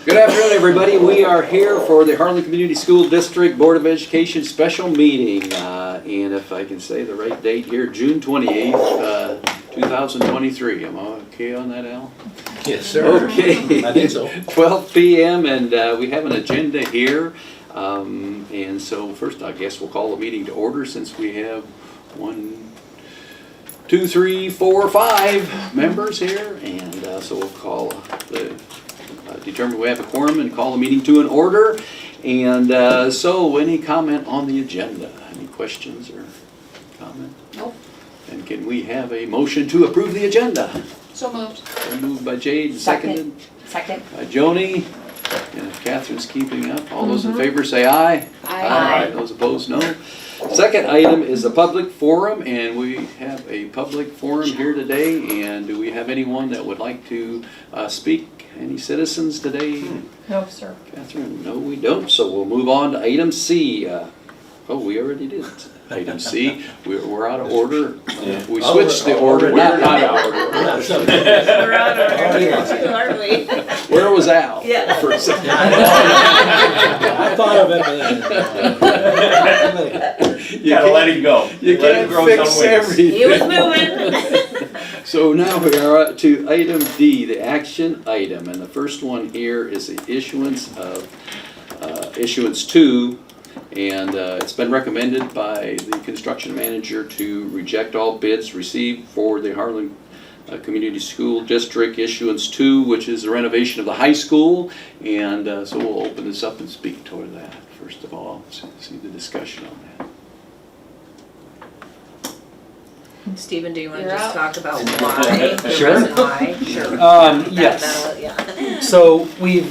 Good afternoon, everybody. We are here for the Harlan Community School District Board of Education special meeting. And if I can say the right date here, June 28th, 2023. Am I okay on that, Al? Yes, sir. Okay. I think so. 12 p.m. and we have an agenda here. And so first, I guess we'll call the meeting to order since we have 1, 2, 3, 4, 5 members here. And so we'll call determine we have a quorum and call the meeting to an order. And so any comment on the agenda? Any questions or comment? Nope. And can we have a motion to approve the agenda? So moved. So moved by Jade, seconded Second. by Joni. And if Catherine's keeping up, all those in favor say aye. Aye. Those opposed, no. Second item is a public forum, and we have a public forum here today. And do we have anyone that would like to speak? Any citizens today? No, sir. Catherine, no, we don't. So we'll move on to item C. We already did item C. We're out of order. We switched the order, not out of order. We're out of order, aren't we? Where was Al? Yeah. For a second. I thought of it. You Gotta let him go. You Let him can't grow fix some wings. everything. He was moving. So now we are up to item D, the action item, and the first one here is the issuance of issuance 2, and it's been recommended by the construction manager to reject all bids received for the Harlan Community School District issuance 2, which is the renovation of the high school, and so we'll open this up and speak toward that first of all. See the discussion on that. Stephen, do you want to You're just out. talk about why? The Sure. reason why? Sure. Yes. Yeah. So we've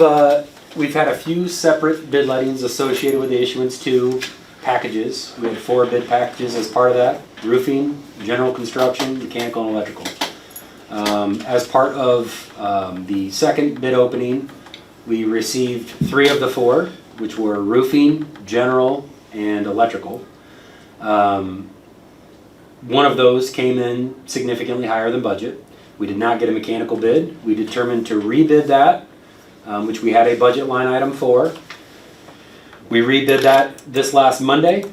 had a few separate bid lettings associated with the issuance 2 packages. We had 4 bid packages as part of that: roofing, general construction, mechanical, and electrical. As part of the second bid opening, we received 3 of the 4, which were roofing, general, and electrical. One of those came in significantly higher than budget. We did not get a mechanical bid. We determined to rebid that, which we had a budget line item for. We rebid that this last Monday,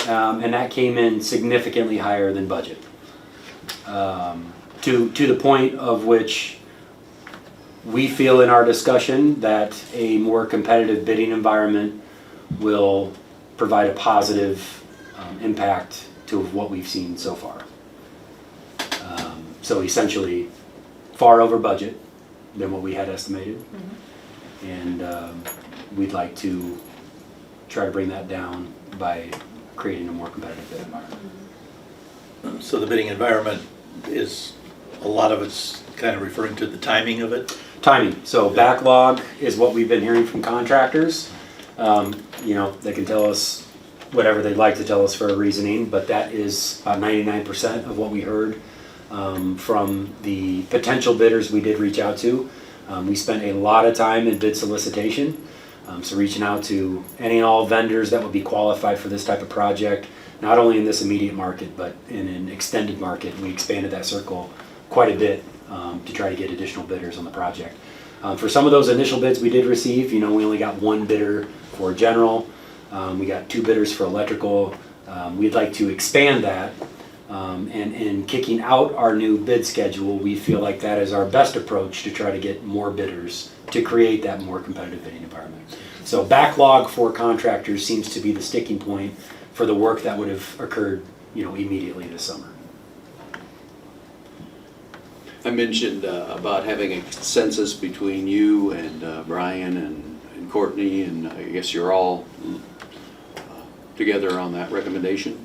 and that came in significantly higher than budget. To the point of which we feel in our discussion that a more competitive bidding environment will provide a positive impact to what we've seen so far. So essentially, far over budget than what we had estimated. And we'd like to try to bring that down by creating a more competitive bid environment. So the bidding environment is, a lot of it's kind of referring to the timing of it. Timing. So backlog is what we've been hearing from contractors. They can tell us whatever they'd like to tell us for a reasoning, but that is about 99% of what we heard from the potential bidders we did reach out to. We spent a lot of time in bid solicitation, so reaching out to any and all vendors that would be qualified for this type of project, not only in this immediate market, but in an extended market. We expanded that circle quite a bit to try to get additional bidders on the project. For some of those initial bids we did receive, we only got 1 bidder for general. We got 2 bidders for electrical. We'd like to expand that, and in kicking out our new bid schedule, we feel like that is our best approach to try to get more bidders to create that more competitive bidding environment. So backlog for contractors seems to be the sticking point for the work that would have occurred, immediately this summer. I mentioned about having a consensus between you and Brian and Courtney, and I guess you're all together on that recommendation?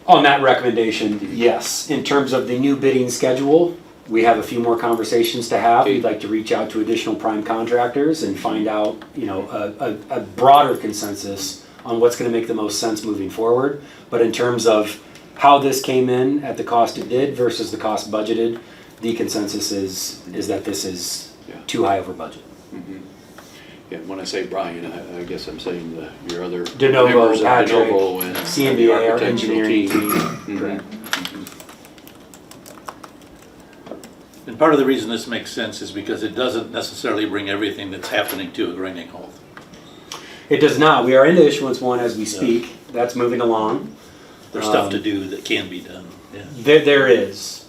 On that recommendation, yes. In terms of the new bidding schedule, we have a few more conversations to have. We'd like to reach out to additional prime contractors and find out, a broader consensus on what's going to make the most sense moving forward. But in terms of how this came in at the cost it did versus the cost budgeted, the consensus is that this is too high over budget. Mm-hmm. Yeah, when I say Brian, I guess I'm saying your other De Novo, members of Patrick, De Novo and CNBA, the our architectural engineering team. Mhm. Correct. And And part of the reason this makes sense is because it doesn't necessarily bring everything that's happening to a grinding halt. It does not. We are into issuance 1 as we speak. That's moving along. There's stuff to do that can be done, yeah. There is.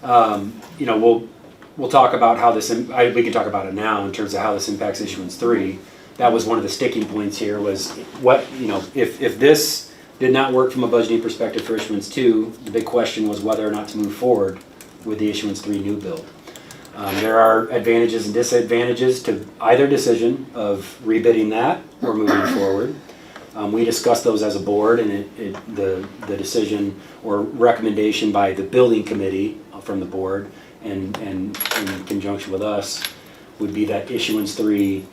You know, we'll talk about how this, we can talk about it now in terms of how this impacts issuance 3. That was one of the sticking points here was what, you know, if this did not work from a budgeting perspective for issuance 2, the big question was whether or not to move forward with the issuance 3 new build. There are advantages and disadvantages to either decision of rebidding that or moving forward. We discussed those as a board, and the decision or recommendation by the building committee from the board and in conjunction with us would be that issuance 3,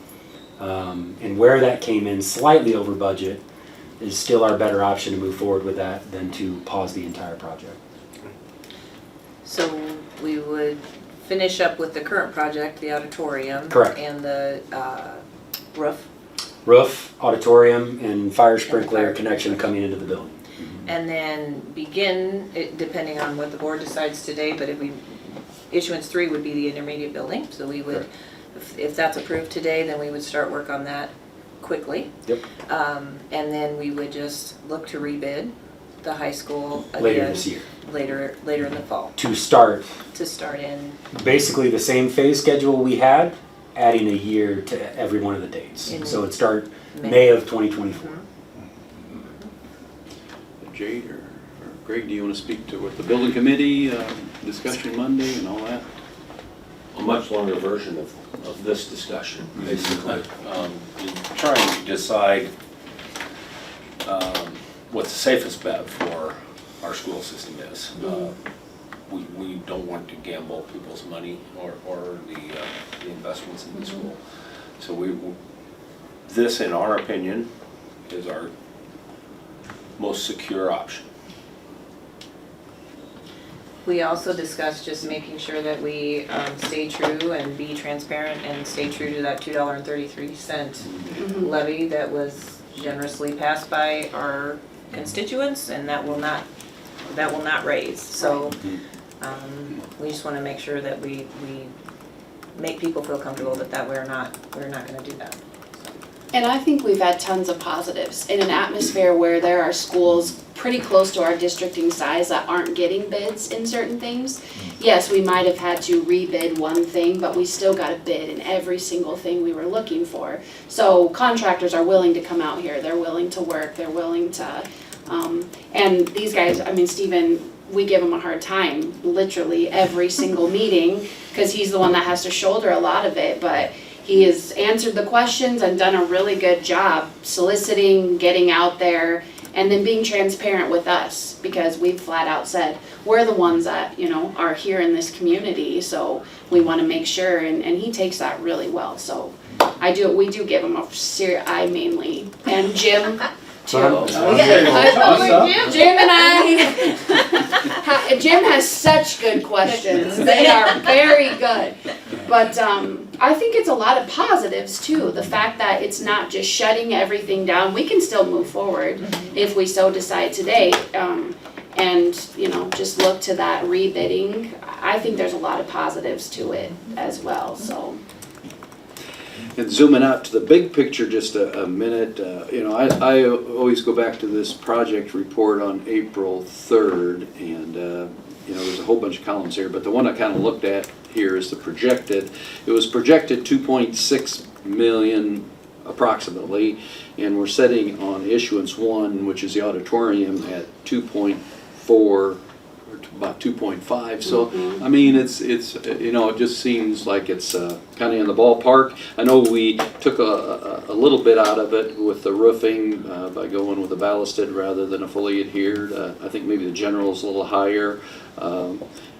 and where that came in slightly over budget is still our better option to move forward with that than to pause the entire project. So we would finish up with the current project, the auditorium. Correct. And the roof. Roof, auditorium, and fire sprinkler fire connection sprinkler. coming into the building. And then begin, depending on what the board decides today, but issuance 3 would be the intermediate building. So we would, if that's approved today, then we would start work on that quickly. Yep. And then we would just look to rebid the high school again. Later this year. Later in the fall, To start to start in. basically the same phase schedule we had, adding a year to every one of the dates. In So it'd start May. May of 2024. Jade or Greg, do you want to speak to what the building committee discussion Monday and all that? A much longer version of this discussion, basically. In trying to decide what the safest bet for our school system is. We don't want to gamble people's money or the investments in the school. So this, in our opinion, is our most secure option. We also discussed just making sure that we stay true and be transparent and stay true to that $2.33 levy that was generously passed by our constituents, and that will not raise. So we just want to make sure that we make people feel comfortable that we're not going to do that. And I think we've had tons of positives in an atmosphere where there are schools pretty close to our districting size that aren't getting bids in certain things. Yes, we might have had to rebid one thing, but we still got a bid in every single thing we were looking for. So contractors are willing to come out here, they're willing to work, they're willing to, and these guys, I mean, Stephen, we give him a hard time literally every single meeting because he's the one that has to shoulder a lot of it, but he has answered the questions and done a really good job soliciting, getting out there, and then being transparent with us because we've flat out said we're the ones that, you know, are here in this community, so we want to make sure, and he takes that really well. So we do give him a serious, I mainly, and Jim too. Jim and I, Jim has such good questions. They are very good. But I think it's a lot of positives too. The fact that it's not just shutting everything down. We can still move forward if we so decide today. And, you know, just look to that rebidding. I think there's a lot of positives to it as well, so. And zooming out to the big picture just a minute, you know, I always go back to this project report on April 3rd, and, you know, there's a whole bunch of columns here, but the one I kind of looked at here is the projected. It was projected 2.6 million approximately, and we're setting on issuance 1, which is the auditorium, at 2.4 or about 2.5. So I mean, it's you know, it just seems like it's kind of in the ballpark. I know we took a little bit out of it with the roofing by going with a ballasted rather than a fully adhered. I think maybe the general's a little higher.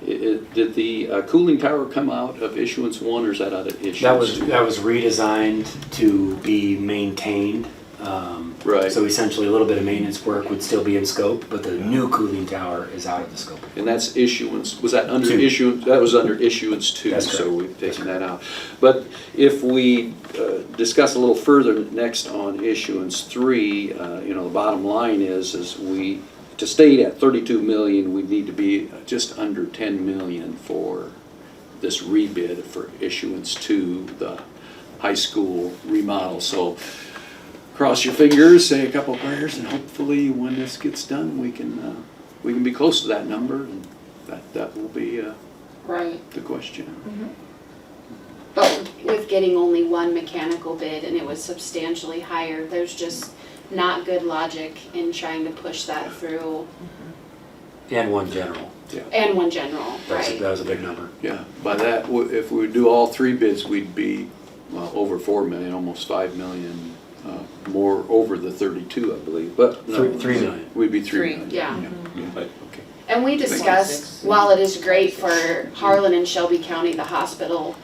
Did the cooling tower come out of issuance 1, or is that out of issuance 2? That was redesigned to be maintained. Right. So essentially a little bit of maintenance work would still be in scope, but the new cooling tower is out of the scope. And that's issuance. Was that under 2. issuance? That was under issuance 2. That's So correct. we've taken that out. But if we discuss a little further next on issuance 3, you know, the bottom line is to stay at 32 million, we need to be just under 10 million for this rebid for issuance to the high school remodel. So cross your fingers, say a couple prayers, and hopefully when this gets done, we can be close to that number, and that will be Right. the question. But with getting only one mechanical bid and it was substantially higher, there's just not good logic in trying to push that through. And one general. And one general, That right? was a big number. Yeah, by that, if we do all three bids, we'd be, well, over 4 million, almost 5 million, more over the 32, I believe, but no. 3 million. We'd be 3 Three. million. Yeah. Yeah, okay. And we discussed, while it is great for Harlan and Shelby County, the hospital,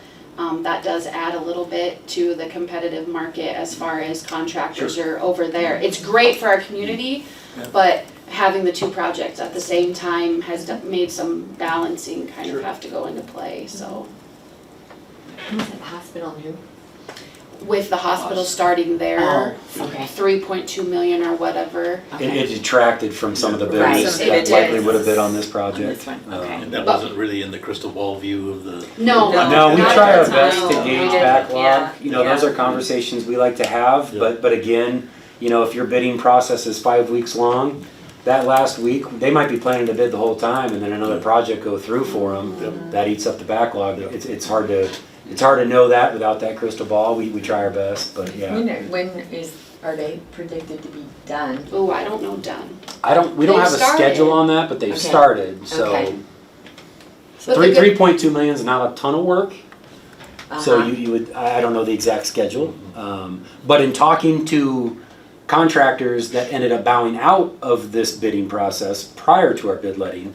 that does add a little bit to the competitive market as far as contractors are over there. It's great for our community, but having the two projects at the same time has made some balancing kind of have to go into play, so. Was it hospital new? With the hospital starting there, Oh, okay. 3.2 million or whatever. It detracted from some of the Right. bids It that did. likely would have bid on this On project. this one, okay. And that But- wasn't really in the crystal ball view of the. No, No, we not try at our the best time. to We gauge did, backlog. yeah, You know, those yeah. are conversations we like to have, but again, you know, if your bidding process is 5 weeks long, that last week, they might be planning to bid the whole time and then another project go through for them. That eats up the backlog. It's hard to know that without that crystal ball. We try our best, but yeah. Are they predicted to be done? Oh, I don't know, done. We don't They've have a started. schedule on that, but they've Okay. started, so. Okay. But the good- 3.2 million is not a ton of work. So Uh-huh. you would, I don't know the exact schedule, but in talking to contractors that ended up bowing out of this bidding process prior to our bid letting,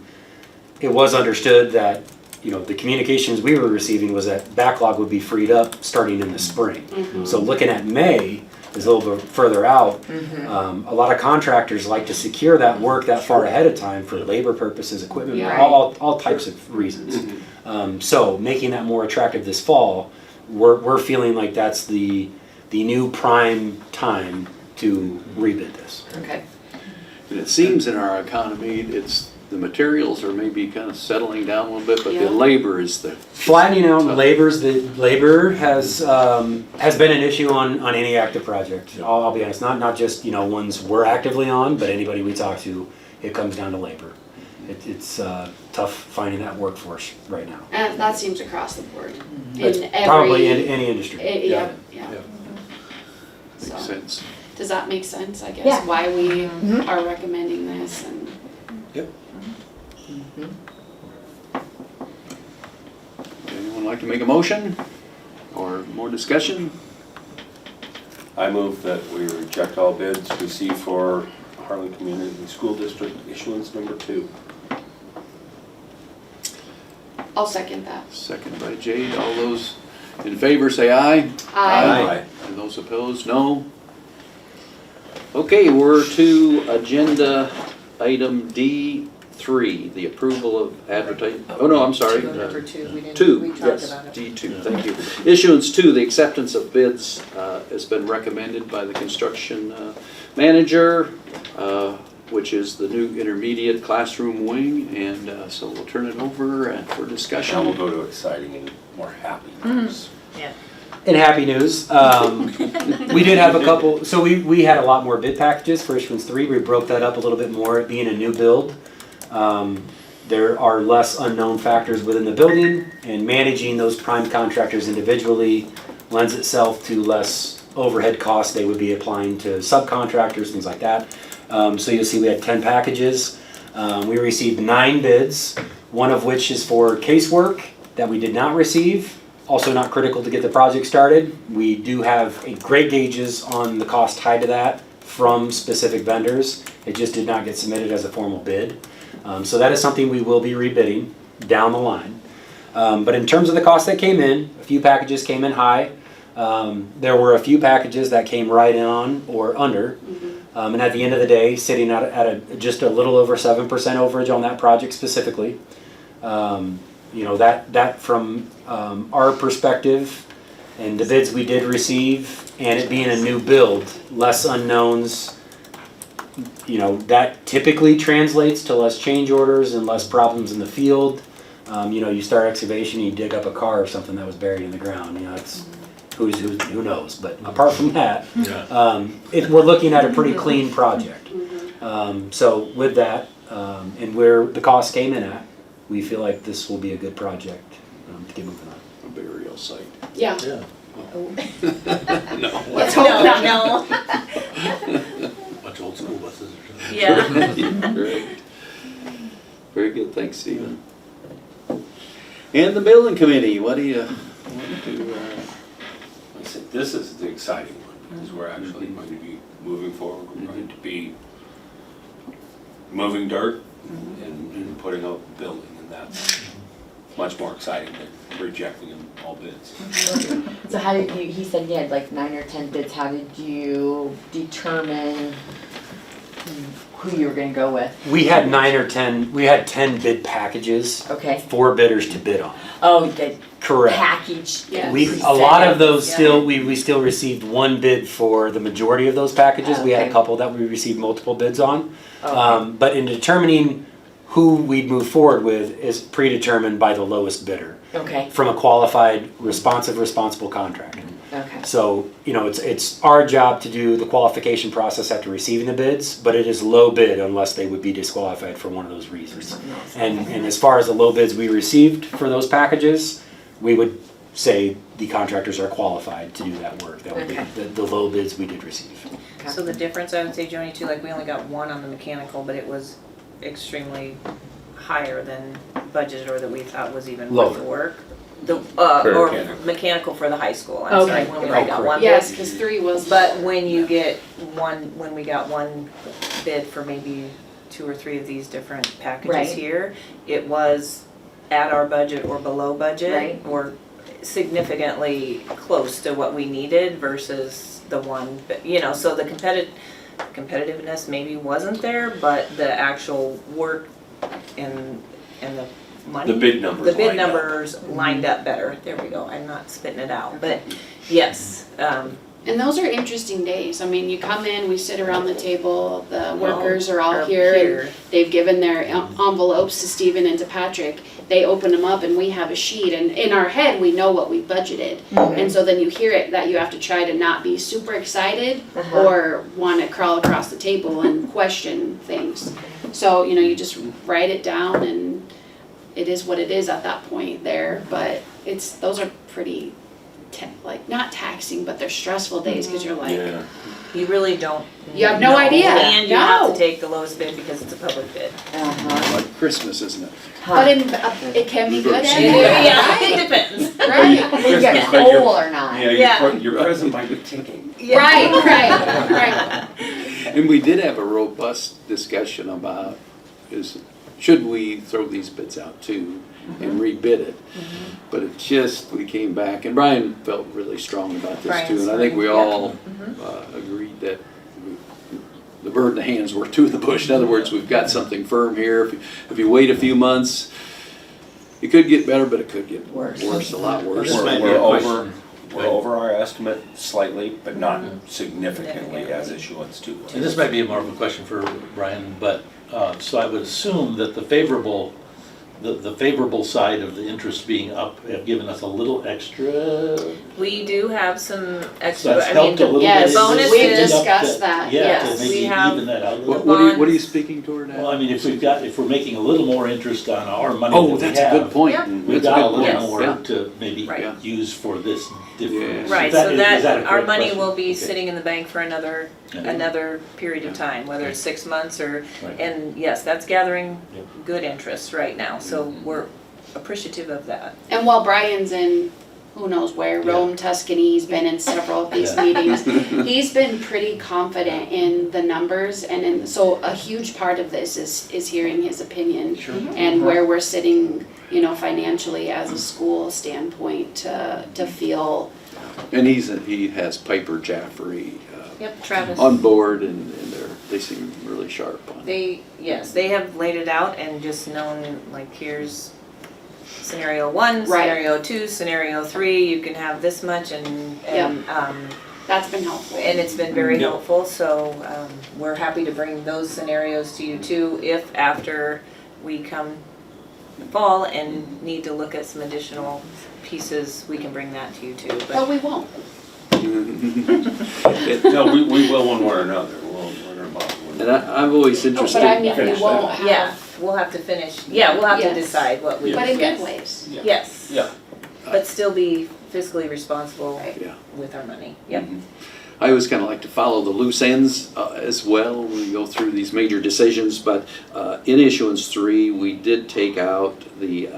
it was understood that, you know, the communications we were receiving was that backlog would be freed up starting in the spring. So looking at May is a little bit further out. A lot of contractors like to secure that work that far ahead of time for labor purposes, equipment, Yeah. all types of reasons. So making that more attractive this fall, we're feeling like that's the new prime time to rebid this. Okay. And it seems in our economy, the materials are maybe kind of settling down a little bit, but Yeah. the labor is the. Flattening out labor has been an issue on any active project. I'll be honest, not just, you know, ones we're actively on, but anybody we talk to, it comes down to labor. It's tough finding that workforce right now. And that seems across the board. It's In every. probably in any industry. Yeah. Yeah. So, Makes sense. does that make sense, I guess, Yeah. why we are recommending this and? Anyone like to make a motion or more discussion? I move that we reject all bids received for Harlan Community School District issuance number 2. I'll second that. Second by Jade. All those in favor say aye. Aye. And those opposed, no. Okay, we're to agenda item D3, the approval of advertising. Oh, no, I'm sorry. Number 2, we didn't, Two, we talked yes, about it. D2, thank you. Issuance 2, the acceptance of bids has been recommended by the construction manager, which is the new intermediate classroom wing, and so we'll turn it over for Now we'll discussion. go to exciting and more happy news. Yeah. In happy news, we did have a couple, so we had a lot more bid packages for issuance 3. We broke that up a little bit more, it being a new build. There are less unknown factors within the building, and managing those prime contractors individually lends itself to less overhead costs they would be applying to subcontractors, things like that. So you'll see we had 10 packages. We received 9 bids, one of which is for casework that we did not receive. Also not critical to get the project started. We do have great gauges on the cost tied to that from specific vendors. It just did not get submitted as a formal bid. So that is something we will be rebidding down the line. But in terms of the cost that came in, a few packages came in high. There were a few packages that came right on or under. And at the end of the day, sitting at just a little over 7% overage on that project specifically. You know, that from our perspective and the bids we did receive, and it being a new build, less unknowns, you know, that typically translates to less change orders and less problems in the field. You know, you start excavation, you dig up a car or something that was buried in the ground, you know, it's, who knows, but apart from that, Yeah. we're looking at a pretty clean project. So with that, and where the cost came in at, we feel like this will be a good project to get moving on. A burial site. Yeah, Yeah. No. let's hope not. No, Bunch of old school buses or something. yeah. Great. Very good, thanks, Stephen. And the building committee, what do you want to, Like I said, this is the exciting one, because we're actually going to be moving forward, we're going to be moving dirt and putting up the building, and that's much more exciting than rejecting all bids. So how did you, he said you had like 9 or 10 bids, how did you determine who you were gonna go with? We had 10 bid packages, Okay. 4 bidders to bid on. Oh, the Correct. package. Yeah. A lot of those Yeah. still, we still received 1 bid for the majority of those packages. We had a Okay. couple that we received multiple bids on. Okay. But in determining who we'd move forward with is predetermined by the lowest bidder Okay, from a qualified, responsible contractor. okay. So, you know, it's our job to do the qualification process after receiving the bids, but it is low bid unless they would be disqualified for one of those reasons. Something else. And as far as the low bids we received for those packages, we would say the contractors are qualified to do that work. That would be Okay. the low bids we did receive. So the difference, I would say, Joni, too, like we only got 1 on the mechanical, but it was extremely higher than budgeted or that we thought was even worth the Lower. work. The, For or mechanical. mechanical for the high school, I'm sorry, Okay. when we only got 1 bid. Yes, because 3 was. But when you get when we got 1 bid for maybe 2 or 3 of these different packages Right. here, it was at our budget or below budget, Right. or significantly close to what we needed versus the one, you know, so the competitiveness maybe wasn't there, but the actual work and the money. The bid numbers The bid lined up. numbers lined up better, there we go, I'm not spitting it out, but yes, And those are interesting days. I mean, you come in, we sit around the table, the workers are all are here, and here. they've given their envelopes to Stephen and to Patrick. They open them up and we have a sheet, and in our head, we know what we budgeted. And so then you hear it that you have to try to not be super excited Uh-huh. or want to crawl across the table and question things. So, you know, you just write it down and it is what it is at that point there, but those are pretty, like, not taxing, but they're stressful days because you're like, Yeah. you really don't. You have no know. idea. And you have No. to take the lowest bid because it's a public bid. Uh-huh. like Christmas, isn't it? but it can be good and bad. Yeah, it depends. Right, Will you get Christmas, but you're- coal or not? Yeah. Your present might be ticking. right. And we did have a robust discussion about should we throw these bids out too and rebid it? But it just, we came back, and Brian felt really strong about this too, Brian's and I think we fine, all agreed that the bird in the hand's worth 2 in the bush. In other words, we've got something firm here. If you wait a few months, it could get better, but it could get worse, a lot worse. This might be We're a over, question. we're over our estimate slightly, but not significantly as issuance too. And this might be more of a question for Brian, but, so I would assume that the favorable side of the interest being up have given us a little extra. We do have some So extra, that's I mean, helped a little bit. Yes, in bonus this we've ended up discussed that, Yeah, yes. to maybe We have- even that out a little. What are you bonds. speaking toward now? Well, I mean, if we're making a little more interest on our money Oh, that we that's a good have, point. Yeah. we've That's a got a good little point. more Yeah. to maybe Right. use for this difference. right, Is that- so is that, a our correct money question? will be Okay. sitting in the bank for another period of time, whether it's 6 months or, Right. and yes, that's gathering Yep. good interest right now, so we're appreciative of that. And while Brian's in, who knows where, Rome, Tuscany, he's been in several of these meetings, he's been pretty confident in the numbers, and so a huge part of this is hearing his opinion and where we're sitting, you know, financially as a school standpoint to feel. And he has Piper Jaffrey Yep, Travis. on board, and they seem really sharp on it. They have laid it out and just known, like, here's scenario 1, Right. scenario 2, scenario 3, you can have this much and That's been helpful. and it's been very Yep. helpful, so we're happy to bring those scenarios to you too, if after we come fall and need to look at some additional pieces, we can bring that to you too, But but we won't. No, we will one way or another, we're gonna buy one. And I'm always Oh, interested. but I mean, we Finish won't that. yeah, have, we'll have to finish, yeah, we'll have to Yes. decide what we, but in yes. good ways. Yeah. Yes. Yeah. But still be fiscally responsible Right. Yeah. with our money, yep. I always kind of like to follow the loose ends as well when we go through these major decisions, but in issuance 3, we did take out the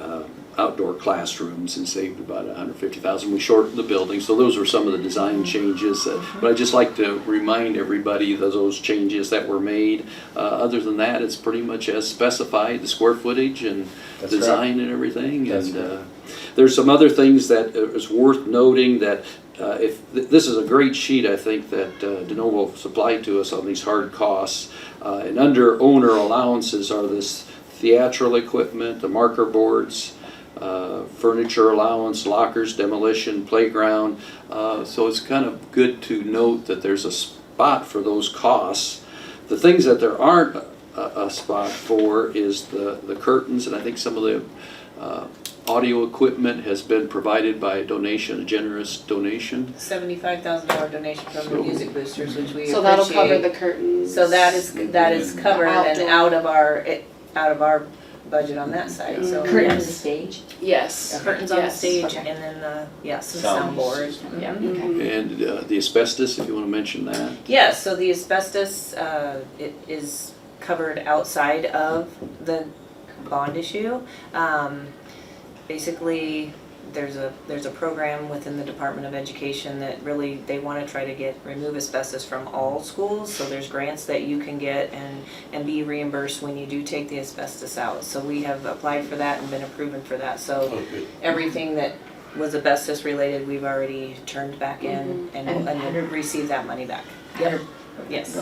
outdoor classrooms and saved about $150,000. We shortened the building, so those were some of the design changes. But I just like to remind everybody of those changes that were made. Other than that, it's pretty much as specified, the square footage and That's design and everything. That's And there's some other things that is worth noting that this is a great sheet, I think, that De Novo supplied to us on these hard costs. And under owner allowances are this theatrical equipment, the marker boards, furniture allowance, lockers, demolition, playground. So it's kind of good to note that there's a spot for those costs. The things that there aren't a spot for is the curtains, and I think some of the audio equipment has been provided by a donation, a generous donation. $75,000 donation from the So- Music Boosters, which we appreciate. So that'll cover the curtains. So that is covered and Outdoor. out of our budget on that side, so. Curtain the yes. stage. Yes. Curtains on the Yes. stage Okay. and then some Sound. soundboard. Yeah. Mhm. And the asbestos, if you want to mention that. Yeah, so the asbestos, it is covered outside of the bond issue. Basically, there's a program within the Department of Education that really, they want to try to remove asbestos from all schools. So there's grants that you can get and be reimbursed when you do take the asbestos out. So we have applied for that and been approved for that. So Okay. everything that was asbestos related, we've already turned back in and received that money back. Yep. Yes.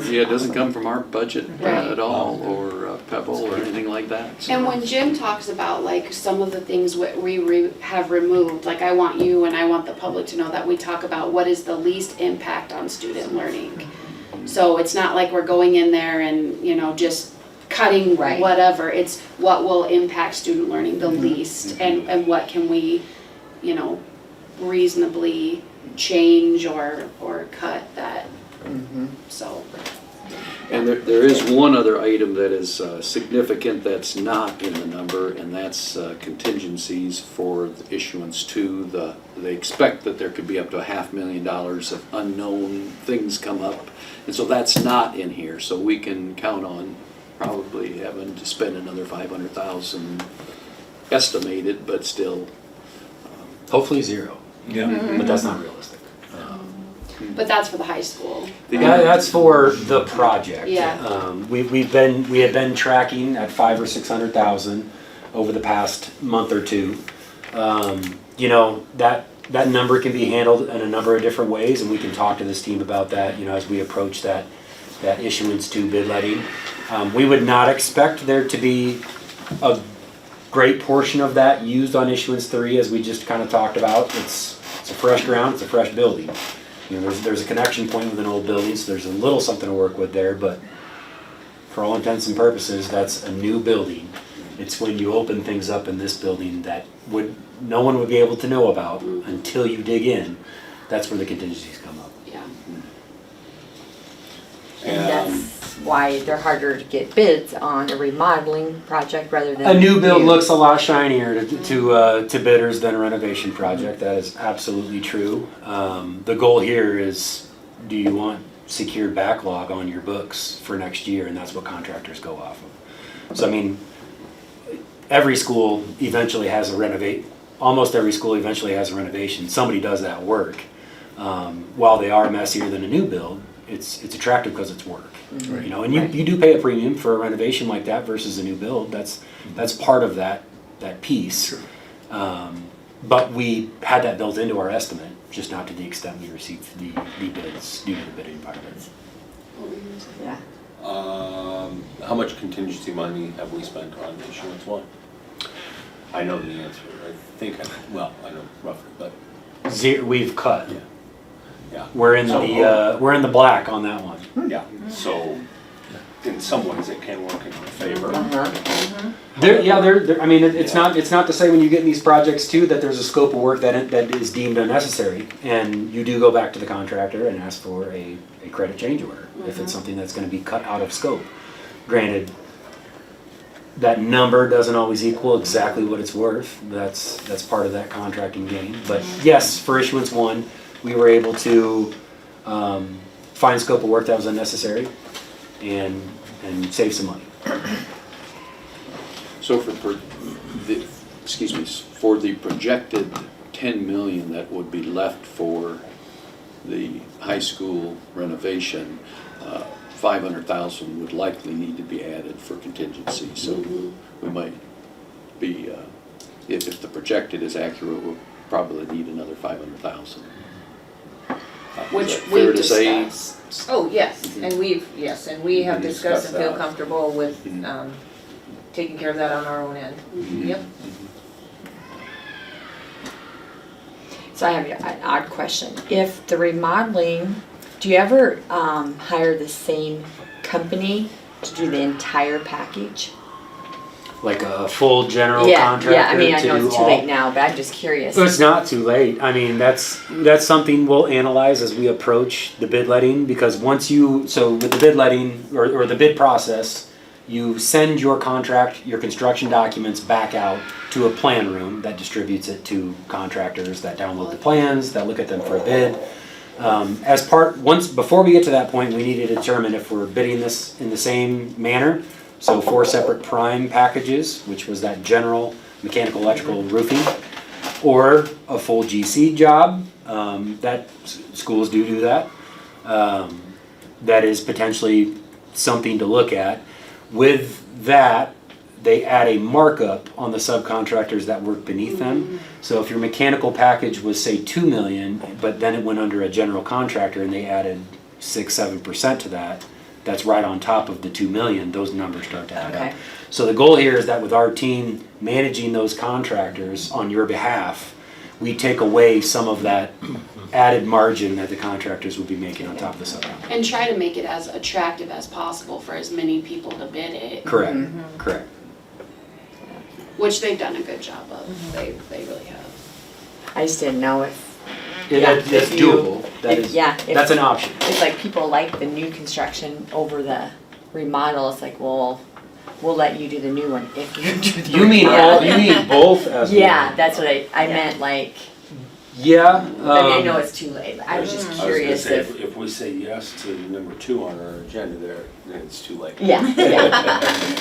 Yeah, it doesn't come from our budget Right. at all, or Pebble, or anything like that. so. And when Jim talks about like some of the things we have removed, like I want you and I want the public to know that we talk about what is the least impact on student learning. So it's not like we're going in there and, just cutting Right. whatever. It's what will impact student learning the least and what can we, reasonably change or cut that. So. And there is one other item that is significant that's not in the number, and that's contingencies for the issuance 2. They expect that there could be up to $500,000 of unknown things come up, and so that's not in here. So we can count on probably having to spend another $500,000 estimated, but still. Hopefully 0, Yeah. but that's not realistic. But that's for the high school. Yeah, that's for the project. Yeah. We had been tracking at 500,000 or 600,000 over the past month or two. That number can be handled in a number of different ways, and we can talk to this team about that. As we approach that issuance 2 bid letting. We would not expect there to be a great portion of that used on issuance 3, as we just kind of talked about. It's a fresh ground, it's a fresh building. There's a connection point with an old building, so there's a little something to work with there, but for all intents and purposes, that's a new building. It's when you open things up in this building that no one would be able to know about until you dig in. That's where the contingencies come up. Yeah. And that's why they're harder to get bids on a remodeling project rather than. A new build looks a lot shinier to bidders than a renovation project. That is absolutely true. The goal here is, do you want secured backlog on your books for next year? And that's what contractors go off of. So every school eventually has almost every school eventually has a renovation. Somebody does that work. While they are messier than a new build, it's attractive because it's work. Right. And you do pay a premium for a renovation like that versus a new build. That's part of that piece. But we had that built into our estimate, just not to the extent we received the bids due to the bidding environment. Yeah. How much contingency money have we spent on issuance 1? I know the answer, I know roughly, but, We've cut. yeah. We're in the black on that one. Yeah, so in some ways, it can work in our favor. Uh-huh. I mean, it's not to say when you get in these projects too, that there's a scope of work that is deemed unnecessary, and you do go back to the contractor and ask for a credit change order, if it's something that's gonna be cut out of scope. Granted, that number doesn't always equal exactly what it's worth, that's part of that contracting game. But yes, for issuance one, we were able to find scope of work that was unnecessary and save some money. So for the projected 10 million that would be left for the high school renovation, 500,000 would likely need to be added for contingency. So we might be, if the projected is accurate, we'll probably need another 500,000. Which Is that we fair to say? discussed. Oh, yes, and we have We discussed and feel that. comfortable with, Mhm. taking care of that on our own end. Yep. So I have an odd question. If the remodeling, do you ever hire the same company to do the entire package? Like a full general Yeah, contractor yeah, I mean, I to know do it's too all. late now, but I'm just curious. It's not too late. I mean, that's something we'll analyze as we approach the bid letting, because so with the bid letting or the bid process, you send your contract, your construction documents back out to a plan room that distributes it to contractors that download the plans, that look at them for a bid. Before we get to that point, we need to determine if we're bidding this in the same manner. So 4 separate prime packages, which was that general mechanical, electrical, roofing, or a full GC job, that schools do that. That is potentially something to look at. With that, they add a markup on the subcontractors that work beneath them. So if your mechanical package was, say, 2 million, but then it went under a general contractor and they added 6-7% to that, that's right on top of the 2 million, those numbers start to add Okay. up. So the goal here is that with our team managing those contractors on your behalf, we take away some of that added margin that the contractors would be making on top of the subcontractor. And try to make it as attractive as possible for as many people to bid it, Correct, correct. which they've done a good job of. They really have. I just didn't know if, Yeah, Yeah, that's if you- doable. That if- is, yeah, if- that's an option. it's like people like the new construction over the remodel. It's like, well, we'll let you do the new one if you do the You mean remodel. you mean both as well? Yeah, that's what I meant, like, Yeah. I mean, I know it's too late. I was just I was gonna curious say, if, if we say yes to number 2 on our agenda there, then it's too late. yeah,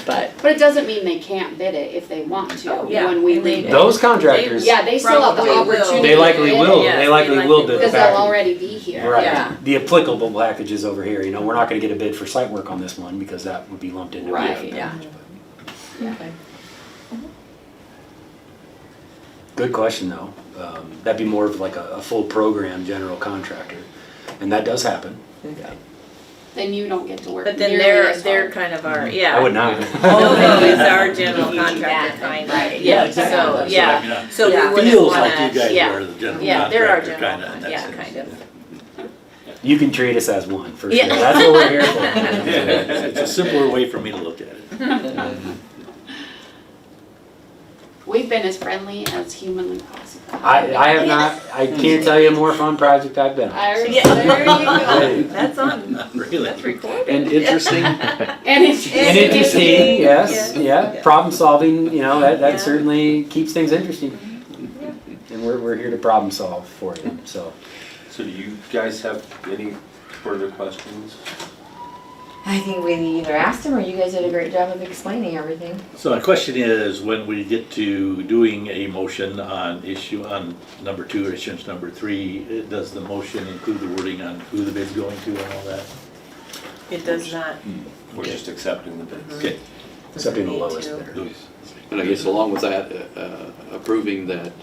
but, But it doesn't mean they can't bid it if they want to, Oh, yeah. when we And they- leave it. Those contractors, Yeah, they still have the Probably will. opportunity. they likely to bid will. it, Yes, They likely they will likely bid the because they'll package. already be here. Right. Yeah. The applicable packages over here. You know, we're not going to get a bid for site work on this one because that would be lumped into a Right, different yeah. package. okay. Good question though. That'd be more of like a full program general contractor, and that does happen. Okay. Then you don't get to work But then nearly as they're hard. kind of our, yeah. I would not. Although is our general contractor That, kind right, of, yeah, yeah, so, exactly. yeah, so we Yeah. wouldn't Feels wanna, like you guys yeah, are the general yeah, they're our contractor, general, kinda, in that yeah, sense. kind of. You can treat us as one for Yeah. sure. That's what we're here for. It's a simpler way for me to look at it. We've been as friendly as humanly possible. I have not. I can't tell you a more fun project I've been on. There you Hey. go. That's on, Really? that's recorded. and interesting, And it's And interesting, yes, Yeah. yeah. Problem solving, you know, that Yeah. certainly keeps things interesting. And we're here to problem solve for you, so. So do you guys have any further questions? I think we either asked him or you guys did a great job of explaining everything. So my question is, when we get to doing a motion on number 2, issuance number 3, does the motion include the wording on who the bid's going to and all that? It does not. We're just accepting the bids. Okay. Accepting the Need lowest to. bidder. and I guess along with that, approving that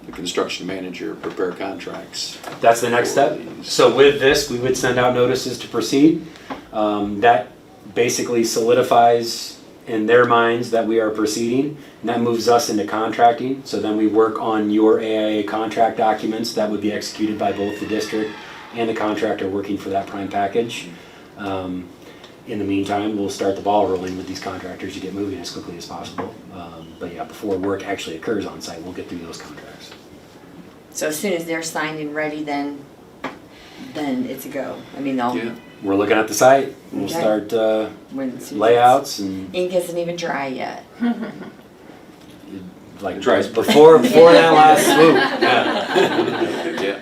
the construction manager prepare contracts. That's the next step. So with this, we would send out notices to proceed. That basically solidifies in their minds that we are proceeding, and that moves us into contracting. So then we work on your AIA contract documents that would be executed by both the district and the contractor working for that prime package. in the meantime, we'll start the ball rolling with these contractors to get moving as quickly as possible. But yeah, before work actually occurs on site, we'll get through those contracts. So as soon as they're signed and ready, then it's a go. I mean, they'll, Yeah, We're looking at the site, we'll Okay. start when, as soon as layouts and ink isn't even dry yet. like Dries before that last swoop. Yeah. yeah.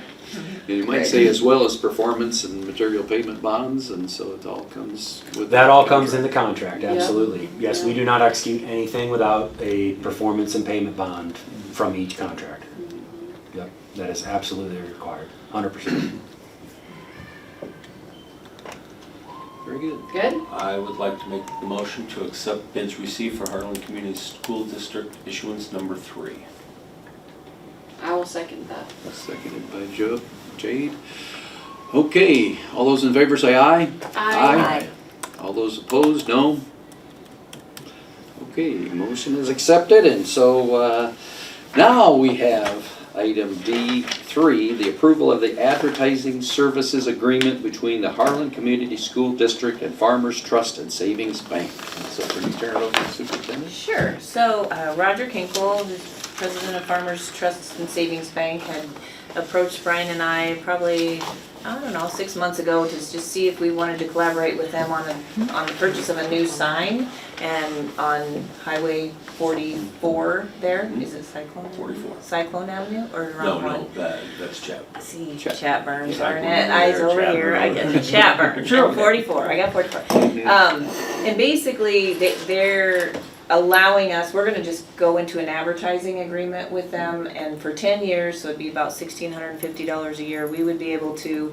And you might say as well as performance and material payment bonds, and so it all comes with. That all comes in the contract, Yeah. absolutely. Yes, we do not execute anything without a performance and payment bond from each contractor. Yep, that is absolutely required, 100%. Very good. Good? I would like to make the motion to accept bids received for Harlan Community School District issuance number 3. I will second that. Seconded by Jade. Okay, all those in favor say aye. Aye. All those opposed, no. Okay, motion is accepted, and so now we have item D3, the approval of the advertising services agreement between the Harlan Community School District and Farmers Trust and Savings Bank. So can you turn it over to the superintendent? Sure, so Roger Kinkle, the president of Farmers Trust and Savings Bank, had approached Brian and I probably, I don't know, 6 months ago to just see if we wanted to collaborate with them on the purchase of a new sign and on Highway 44 there, is it Cyclone? 44. Cyclone Avenue or No, wrong no, one? that's Chap. See, Chat- Chatburn, Cyclone darn it, over eyes there, over Chatburn here, I over get there. Chatburn, Sure, okay. 44, I got 44. And basically, they're allowing us, we're gonna just go into an advertising agreement with them, and for 10 years, so it'd be about $1,650 a year, we would be able to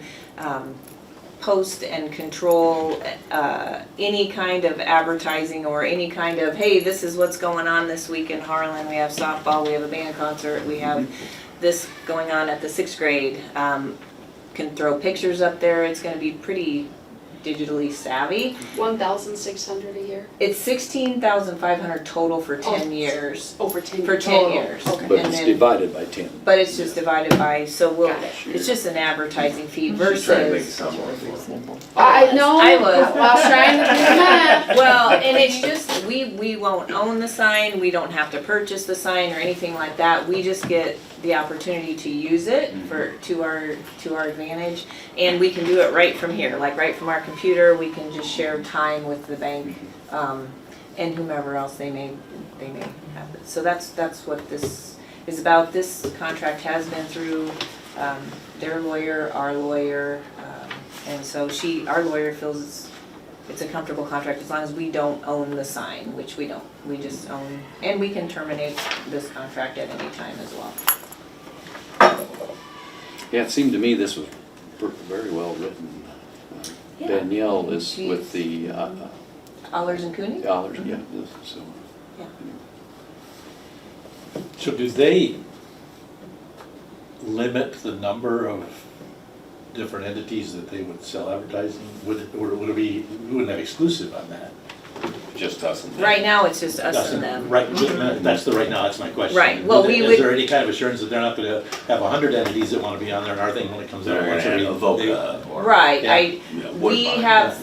post and control any kind of advertising or any kind of, hey, this is what's going on this week in Harlan, we have softball, we have a band concert, we have this going on at the 6th grade. Can throw pictures up there, it's gonna be pretty digitally savvy. 1,600 a year? It's 16,500 total for 10 years. Over 10 For 10 total. years. Okay. But And it's then- divided by 10. But it's just divided by, so we'll, Got it. it's just an advertising fee She's trying to make it versus. sound more affordable. I know. I was. While trying to do the math. Well, and it's just, we won't own the sign, we don't have to purchase the sign or anything like that, we just get the opportunity to use it to our advantage, and we can do it right from here, like right from our computer, we can just share time with the bank, and whomever else they may have it. So that's what this is about. This contract has been through their lawyer, our lawyer, and so our lawyer feels it's a comfortable contract as long as we don't own the sign, which we don't. We just own, and we can terminate this contract at any time as well. Yeah, it seemed to me this was very well written. Yeah. Danielle is She's- with the Allers and Cooney? dollars, yeah, so. Yeah. So do they limit the number of different entities that they would sell advertising? Would it be, we wouldn't have exclusive on that? Just us and them. Right now, it's just us That's and them. Right, that's the right now, that's my question. Right, well, we would- Is there any kind of assurance that they're not gonna have 100 entities that wanna be on there, and our thing when it comes out? They're gonna once have every- Avoca or. Right, Yeah. we have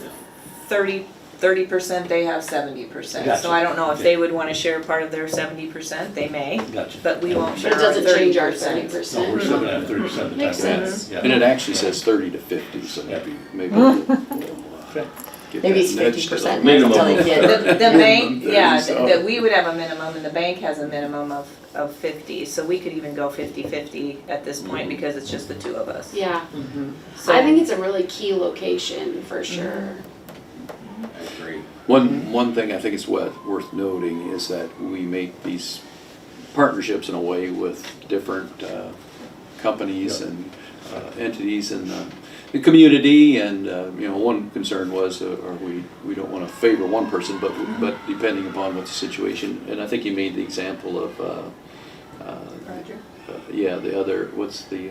30%, they have 70%. Gotcha. So I don't know if Okay. they would wanna share part of their 70%, they may, Gotcha. but we won't But share it our doesn't change our 30%. 30%. No, we're still gonna have 30% of the time. Makes sense. Yeah. And it actually says 30 to 50, so maybe we'll get Maybe that it's nudged a 50% little. until they get it. The bank, Minimum yeah, 30, so. that we would have a minimum, and the bank has a minimum of 50, so we could even go 50-50 at this point, because it's just the two of us. Yeah, So- I think it's a really key location for sure. I agree. One thing I think it's worth noting is that we make these partnerships in a way with different companies and entities in the community, and one concern was, or we don't want to favor one person, but depending upon what the situation, and I think you made the example of Roger? the other, what's the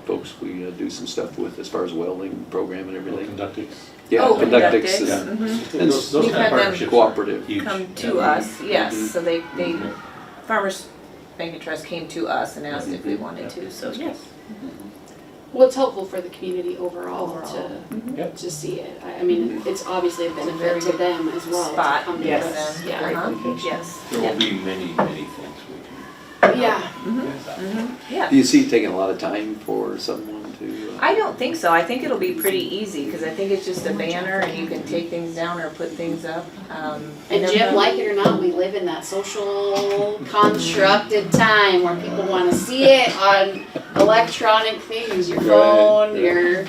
folks we do some stuff with as far as welding program and everything. Conductix. Yeah, Oh, Conductix Conductix, and mhm. Those We've kind had of them partnerships are cooperative. huge. Come to Yeah. us, yes, Mhm. so they, Farmers Bank and Trust came to us and asked if we wanted to, so yes. Well, it's helpful for the community overall Yep. to see it. I mean, it's obviously a benefit to them as well. to Spot, come to yes. us. Yeah. Yeah. Uh-huh. Yes. There will be many, many things we can. Yeah. Yeah. Do you see it taking a lot of time for someone to? I don't think so. I think it'll be pretty easy, because I think it's just a banner and you can take things down or put things up. And Jim, like it or not, we live in that social constructed time where people want to see it on electronic things, your Right, phone, right. your,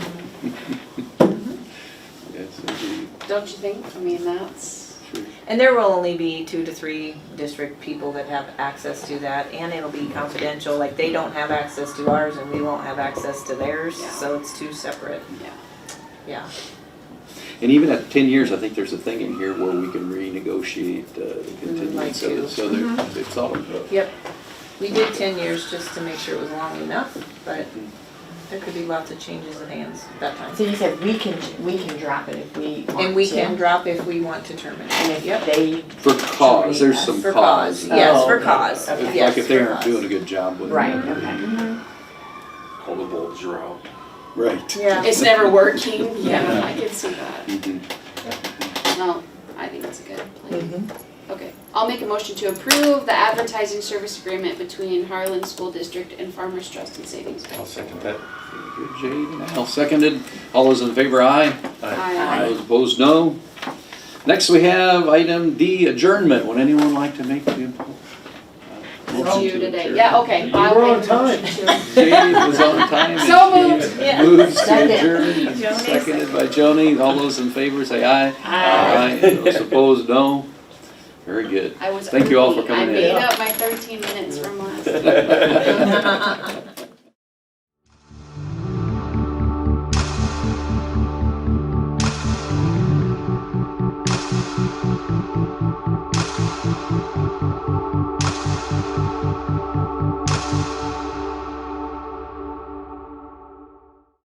Yes, indeed. don't you think? I mean, that's, Sure. And there will only be 2 to 3 district people that have access to that, and it'll be confidential, like they don't have access to ours and we won't have access to theirs, Yeah. so it's 2 separate, yeah. yeah. And even at 10 years, I think there's a thing in here where we can renegotiate the continuance of it, so there, it's all. Yep. We did 10 years just to make sure it was long enough, but there could be lots of changes of hands at that time. So you said we can drop it if we want to? And we can drop if we want to terminate. And if Yep. they, For cause, there's some For cause. cause, yes, Oh, for okay. cause, Okay. yes, Like if they for aren't cause. doing a good job with it. right, okay. All the bulbs are out. Right. Yeah. It's never working, yeah, I can see that. Mhm. No, I think it's a good plan. Mm-hmm. Okay, I'll make a motion to approve the advertising service agreement between Harlan School District and Farmers Trust and Savings Bank. I'll second that. Good, Jade. Al seconded. All those in favor, aye. Aye. Those opposed, no. Next, we have item D, adjournment. Would anyone like to make the? That's you today, yeah, okay. I'll were on make a motion time. to- Jade was on time. and So she moved. Yeah. Moves to Second. adjourn, Joni, seconded by Joni. All those in favor, say aye. Aye. Those opposed, no. Very good. I was Thank you all for early. coming in. I made up my 13 minutes from last.